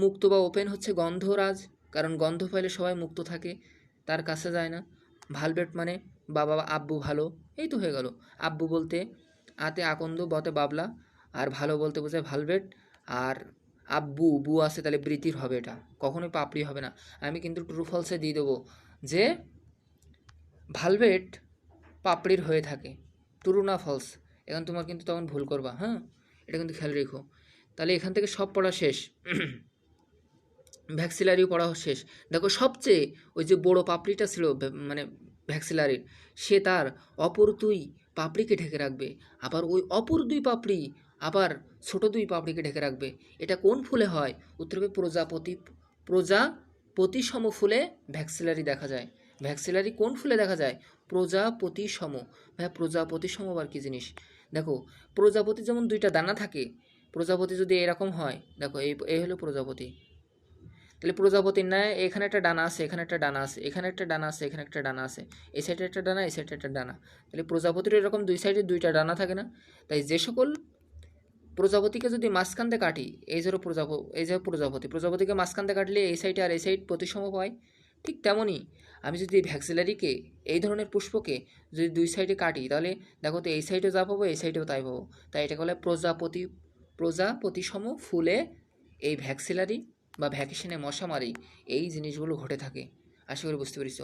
মুক্ত বা ওপেন হচ্ছে গন্ধরাজ, কারণ গন্ধ পাইলে সবাই মুক্ত থাকে, তার কাছে যায় না। ভালভেট মানে বাবা আব্বু ভালো, এই তো হয়ে গেল। আব্বু বলতে আতে আকন্দ, বতে বাবলা, আর ভালো বলতে বোঝায় ভালভেট। আর আব্বু বু আছে, তাহলে বৃত্তির হবে, এটা কখনোই পাপড়ি হবে না। আমি কিন্তু ট্রু ফলসে দিয়ে দেবো যে ভালভেট পাপড়ির হয়ে থাকে, ট্রু না ফলস। এখন তোমার কিন্তু তখন ভুল করবা, হ্যাঁ, এটা কিন্তু খেয়াল রেখো। তাহলে এখান থেকে সব পড়া শেষ, ভ্যাক্সিলারিও পড়া শেষ। দেখো সবচেয়ে ওই যে বড় পাপড়িটা ছিল মানে ভ্যাক্সিলারির, সে তার অপর দুই পাপড়িকে ঢেকে রাখবে, আবার ওই অপর দুই পাপড়ি আবার ছোট দুই পাপড়িকে ঢেকে রাখবে। এটা কোন ফুলে হয়? উত্তর হবে প্রজাপতি সম ফুলে ভ্যাক্সিলারি দেখা যায়। ভ্যাক্সিলারি কোন ফুলে দেখা যায়? প্রজাপতি সম। ভাই প্রজাপতি সম আবার কি জিনিস? দেখো প্রজাপতি যেমন দুইটা দানা থাকে, প্রজাপতি যদি এরকম হয়, দেখো এই হলো প্রজাপতি। তাহলে প্রজাপতির ন্যায় এখানে একটা ডানা আছে, এখানে একটা ডানা আছে, এখানে একটা ডানা আছে, এখানে একটা ডানা আছে, এই সাইডে একটা ডানা, এই সাইডে একটা ডানা। তাহলে প্রজাপতির এরকম দুই সাইডে দুইটা ডানা থাকে না? তাই যে সকল প্রজাপতিকে যদি মাঝখান দিয়ে কাটি, এই যে প্রজাপতিকে মাঝখান দিয়ে কাটলে এই সাইডে আর এই সাইড প্রতিসম পায়। ঠিক তেমনই আমি যদি ভ্যাক্সিলারিকে, এই ধরনের পুষ্পকে যদি দুই সাইডে কাটি, তাহলে দেখো তো এই সাইডেও যা পাবো, এই সাইডেও তাই পাবো। তাই এটাকে বলে প্রজাপতি সম ফুলে এই ভ্যাক্সিলারি বা ভ্যাকেশনে মশামারি, এই জিনিসগুলো ঘটে থাকে। আশা করি বুঝতে পেরেছ।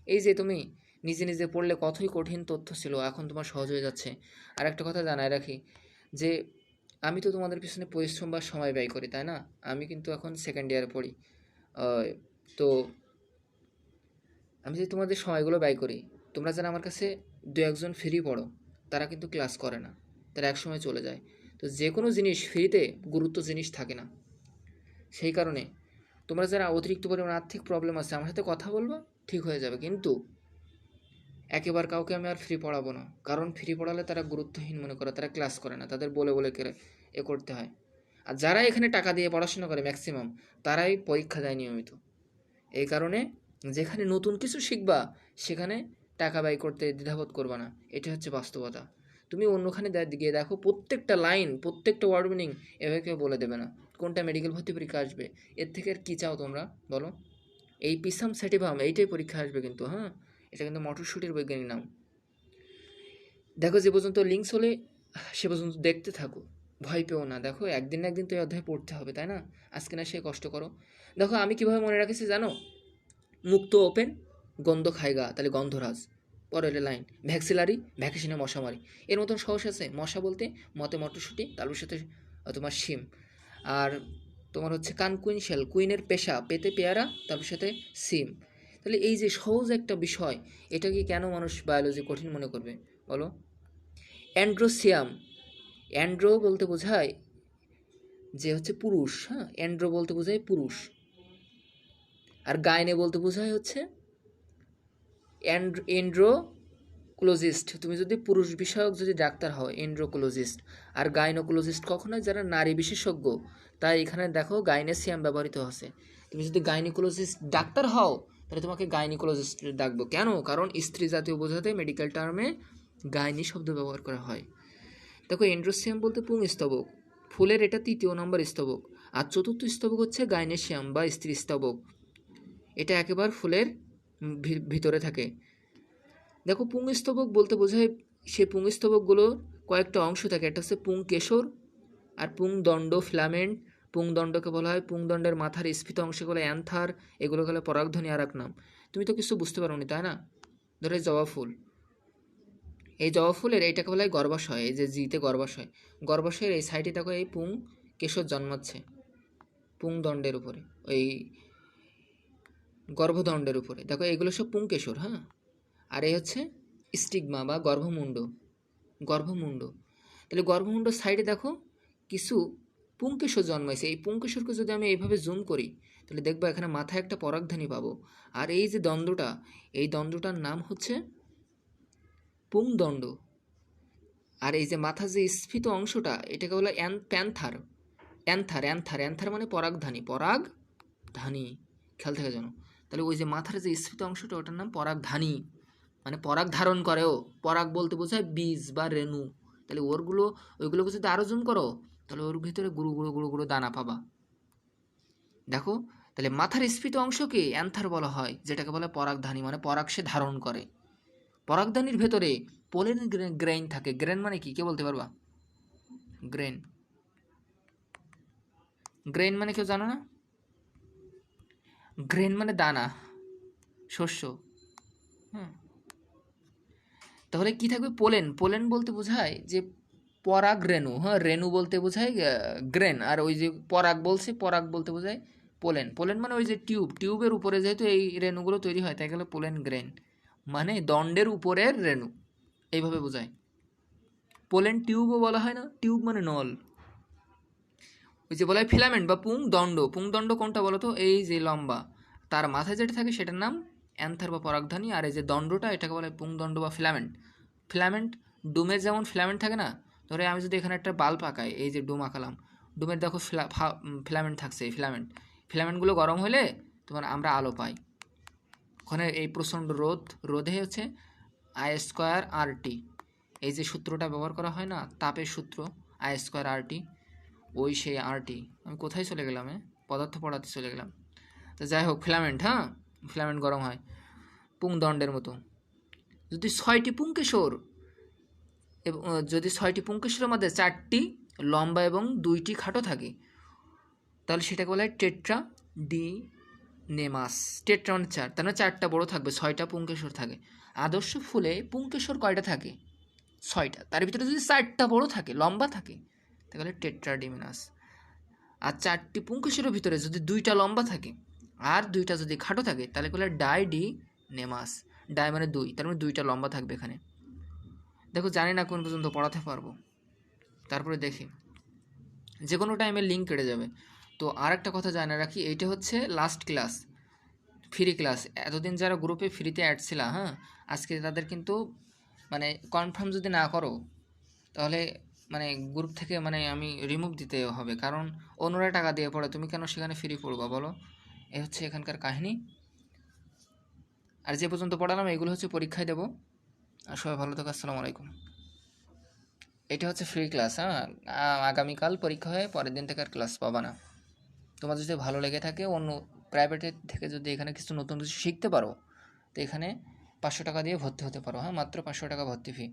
এই যে তুমি নিজে নিজে পড়লে কতই কঠিন তথ্য ছিল, এখন তোমার সহজ হয়ে যাচ্ছে। আর একটা কথা জানায় রাখি যে আমি তো তোমাদের পিছনে পরিশ্রম বা সময় ব্যয় করি, তাই না? আমি কিন্তু এখন সেকেন্ড ইয়ারে পড়ি, তো আমি যে তোমাদের সময়গুলো ব্যয় করি, তোমরা যারা আমার কাছে দু একজন ফ্রি পড়ো, তারা কিন্তু ক্লাস করে না, তারা একসময় চলে যায়। তো যে কোনো জিনিস ফ্রিতে গুরুত্ব জিনিস থাকে না। সেই কারণে তোমরা যারা অতিরিক্ত পরিমাণ আর্থিক প্রবলেম আছে, আমার সাথে কথা বলবো, ঠিক হয়ে যাবে। কিন্তু একেবারে কাউকে আমি আর ফ্রি পড়াবো না, কারণ ফ্রি পড়ালে তারা গুরুত্বহীন মনে করে, তারা ক্লাস করে না, তাদের বলে করতে হয়। আর যারা এখানে টাকা দিয়ে পড়াশোনা করে ম্যাক্সিমাম, তারাই পরীক্ষা দেয় নিয়মিত। এই কারণে যেখানে নতুন কিছু শিখবা, সেখানে টাকা ব্যয় করতে দ্বিধাবোধ করবে না। এটা হচ্ছে বাস্তবতা। তুমি অন্যখানে গিয়ে দেখো, প্রত্যেকটা লাইন, প্রত্যেকটা ওয়ার্ড মিনিং এভাবে কেউ বলে দেবে না। কোনটা মেডিকেল ভর্তি পরীক্ষা আসবে, এর থেকে আর কী চাও তোমরা বলো? এই পিসাম স্যাটিভাম এইটাই পরীক্ষা আসবে কিন্তু, হ্যাঁ, এটা কিন্তু মটরশুঁটির বৈজ্ঞানিক নাম। দেখো, যে পর্যন্ত লিঙ্কস হলে সে পর্যন্ত দেখতে থাকো, ভয় পেও না। দেখো, একদিন না একদিন তো এই অধ্যায় পড়তে হবে, তাই না? আজকে না সে কষ্ট করো। দেখো আমি কীভাবে মনে রাখেছি জানো? মুক্ত ওপেন, গন্ধ খায়গা, তাহলে গন্ধরাজ। পরের লাইন, ভ্যাক্সিলারি, ভ্যাকেশনে মশা মারি। এর মতন সহজ আছে? মশা বলতে মতে মটরশুঁটি, তালুর সাথে তোমার শিম। আর তোমার হচ্ছে কানকুইনশেল, কুইনের পেশা, পেতে পেয়ারা, তালুর সাথে সিম। তাহলে এই যে সহজ একটা বিষয়, এটাকে কেন মানুষ বায়োলজি কঠিন মনে করবে বলো? অ্যান্ড্রোসিয়াম, অ্যান্ড্রো বলতে বোঝায় যে হচ্ছে পুরুষ, হ্যাঁ, অ্যান্ড্রো বলতে বোঝায় পুরুষ। আর গাইনে বলতে বোঝায় হচ্ছে এন্ড্রোকোলজিস্ট। তুমি যদি পুরুষ বিষয়ক যদি ডাক্তার হও, এন্ড্রোকোলজিস্ট। আর গাইনোকোলজিস্ট কখনোই যারা নারী বিশেষজ্ঞ, তাই এখানে দেখো গাইনেসিয়াম ব্যবহৃত হচ্ছে। তুমি যদি গাইনোকোলজিস্ট ডাক্তার হও, তাহলে তোমাকে গাইনোকোলজিস্ট ডাকবো। কেন? কারণ স্ত্রী জাতীয় বোঝাতে মেডিকেল টার্মে গাইনি শব্দ ব্যবহার করা হয়। দেখো, এন্ড্রোসিয়াম বলতে পুংস্তবক, ফুলের এটা 3য় নম্বর স্তবক। আর 4র্থ স্তবক হচ্ছে গাইনেসিয়াম বা স্ত্রী স্তবক, এটা একেবারে ফুলের ভিতরে থাকে। দেখো, পুংস্তবক বলতে বোঝায় সে পুংস্তবকগুলো কয়েকটা অংশ থাকে। একটা হচ্ছে পুংকেশর আর পুংদণ্ড, ফিলামেন্ট। পুংদণ্ডকে বলা হয়, পুংদণ্ডের মাথার স্ফীত অংশে বলে অ্যান্থার, এগুলো গেলে পরাগধ্বনি আর এক নাম। তুমি তো কিছু বুঝতে পারোনি, তাই না? ধরো এই জবা ফুল, এই জবা ফুলের এইটাকে বলা হয় গর্ভাশয়। এই যে জিতে গর্ভাশয়, গর্ভাশয়ের এই সাইডে দেখো এই পুং কেশর জন্মাচ্ছে পুংদণ্ডের উপরে, ওই গর্ভদণ্ডের উপরে। দেখো এগুলো সব পুংকেশর, হ্যাঁ। আর এই হচ্ছে স্টিগমা বা গর্ভমুণ্ড, গর্ভমুণ্ড। তাহলে গর্ভমুণ্ড সাইডে দেখো কিছু পুংকেশর জন্মাইছে। এই পুংকেশরকে যদি আমি এইভাবে জুম করি, তাহলে দেখবো এখানে মাথায় একটা পরাগধানী পাবো। আর এই যে দণ্ডটা, এই দণ্ডটার নাম হচ্ছে পুংদণ্ড। আর এই যে মাথার যে স্ফীত অংশটা, এটাকে বলে প্যান্থার। অ্যান্থার, অ্যান্থার, অ্যান্থার মানে পরাগধানী, পরাগধানী, খেয়াল থেকে জানো। তাহলে ওই যে মাথার যে স্ফীত অংশটা, ওটার নাম পরাগধানী, মানে পরাগ ধারণ করেও। পরাগ বলতে বোঝায় বীজ বা রেণু। তাহলে ওইগুলোকে যদি আরও জুম করো, তাহলে ওর ভিতরে গুঁড়ো গুঁড়ো গুঁড়ো গুঁড়ো দানা পাবা। দেখো, তাহলে মাথার স্ফীত অংশকে অ্যান্থার বলা হয়, যেটাকে বলে পরাগধানী, মানে পরাগ সে ধারণ করে। পরাগধানীর ভেতরে পোলেন গ্রেইন থাকে। গ্রেন মানে কি, কে বলতে পারবা? গ্রেন, গ্রেন মানে কেউ জানো না? গ্রেন মানে দানা, শস্য, হ্যাঁ। তাহলে কি থাকবে? পোলেন, পোলেন বলতে বোঝায় যে পরাগ রেণু, হ্যাঁ, রেণু বলতে বোঝায় গ্রেন। আর ওই যে পরাগ বলছে, পরাগ বলতে বোঝায় পোলেন। পোলেন মানে ওই যে টিউবের উপরে যেহেতু এই রেণুগুলো তৈরি হয়, তাই গেলে পোলেন গ্রেন, মানে দণ্ডের উপরের রেণু, এইভাবে বোঝায়। পোলেন টিউবও বলা হয় না, টিউব মানে নল। ওই যে বলা হয় ফিলামেন্ট বা পুংদণ্ড। পুংদণ্ড কোনটা বলো তো? এই যে লম্বা, তার মাথায় যেটা থাকে সেটার নাম অ্যান্থার বা পরাগধানী। আর এই যে দণ্ডটা, এটাকে বলে পুংদণ্ড বা ফিলামেন্ট। ফিলামেন্ট, ডুমের যেমন ফিলামেন্ট থাকে না, ধরে আমি যদি এখানে একটা বাল্ব আঁকাই, এই যে ডুম আঁকালাম, ডুমের দেখো ফিলামেন্ট থাকছে। এই ফিলামেন্টগুলো গরম হলে তোমার আমরা আলো পাই। ওখানে এই প্রচণ্ড রোদে হচ্ছে I²RT, এই যে সূত্রটা ব্যবহার করা হয় না, তাপের সূত্র I²RT, ওই সেই RT। আমি কোথায় চলে গেলাম? পদার্থ পড়াতে চলে গেলাম। তো যাই হোক, ফিলামেন্ট, হ্যাঁ, ফিলামেন্ট গরম হয় পুংদণ্ডের মতো। যদি 6টি পুংকেশর, এবং যদি 6টি পুংকেশরের মধ্যে 4টি লম্বা এবং 2টি খাটো থাকে, তাহলে সেটাকে বলা হয় টেট্রাডিনেমাস। টেট্রা মানে 4, তার মানে 4টা বড় থাকবে, 6টা পুংকেশর থাকে। আদর্শ ফুলে পুংকেশর কয়টা থাকে? 6টা। তার ভিতরে যদি 4টা বড় থাকে, লম্বা থাকে, তাহলে টেট্রাডিমিনাস। আর 4টি পুংকেশরের ভিতরে যদি 2টা লম্বা থাকে আর 2টা যদি খাটো থাকে, তাহলে বলে ডাইডিনেমাস। ডাই মানে 2, তার মানে 2টা লম্বা থাকবে এখানে। দেখো, জানি না কোন পর্যন্ত পড়াতে পারবো, তারপরে দেখি, যে কোনো টাইমে লিঙ্ক কেটে যাবে। তো আর একটা কথা জানা রাখি, এইটা হচ্ছে লাস্ট ক্লাস, ফ্রি ক্লাস। এতদিন যারা গ্রুপে ফ্রিতে অ্যাড ছিল, হ্যাঁ, আজকে তাদের কিন্তু মানে কনফার্ম যদি না করো, তাহলে মানে গ্রুপ থেকে মানে আমি রিমুভ দিতে হবে। কারণ অন্যরা টাকা দিয়ে পড়ে, তুমি কেন সেখানে ফ্রি পড়বা বলো? এ হচ্ছে এখানকার কাহিনী। আর যে পর্যন্ত পড়ালাম এগুলো হচ্ছে পরীক্ষায় দেবো। আর সবাই ভালো থাকো, আসসালামু আলাইকুম। এটা হচ্ছে ফ্রি ক্লাস, হ্যাঁ। আগামীকাল পরীক্ষা হয়ে পরের দিন থেকে আর ক্লাস পাবা না। তোমাদের যদি ভালো লেগে থাকে, অন্য প্রাইভেটের থেকে যদি এখানে কিছু নতুন কিছু শিখতে পারো, তো এখানে 500 টাকা দিয়ে ভর্তি হতে পারো, হ্যাঁ। মাত্র 500 টাকা ভর্তি ফি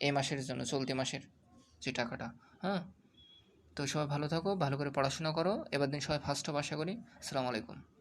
এই মাসের জন্য, চলতি মাসের যে টাকাটা, হ্যাঁ। তো সবাই ভালো থাকো, ভালো করে পড়াশোনা করো, এবার দিন সবাই ফার্স্ট হবে আশা করি। আসসালামু আলাইকুম।